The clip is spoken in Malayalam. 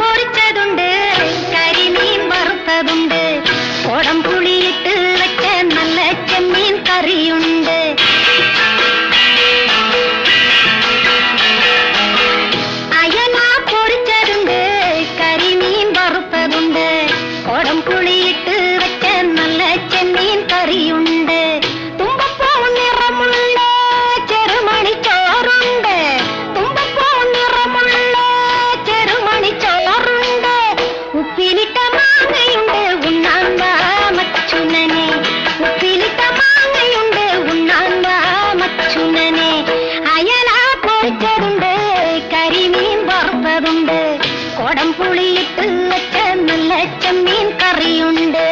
പൊരിച്ചതുണ്ട്, കരിമീൻ വറുത്തതുണ്ട്, കുടംപുളിയിട്ട് വെച്ച നല്ല ചെമ്മീൻ കറിയുണ്ട്. അയല പൊരിച്ചതുണ്ട്, കരിമീൻ വറുത്തതുണ്ട്, കുടംപുളിയിട്ട് വെച്ച നല്ല ചെമ്മീൻ കറിയുണ്ട്. തുമ്പപ്പൂ നിറമുള്ള ചെറുമണിച്ചോറുണ്ട്, തുമ്പപ്പൂ നിറമുള്ള ചെറുമണിച്ചോറുണ്ട്. ഉപ്പിലിട്ട മാങ്ങയുണ്ട്, ഉണ്ണാൻ വാ മച്ചുനനെ, ഉപ്പിലിട്ട മാങ്ങയുണ്ട്, ഉണ്ണാൻ വാ മച്ചുനനെ. അയല പൊരിച്ചതുണ്ട്, കരിമീൻ വറുത്തതുണ്ട്, കുടംപുളിയിട്ട് വെച്ച നല്ല ചെമ്മീൻ കറിയുണ്ട്.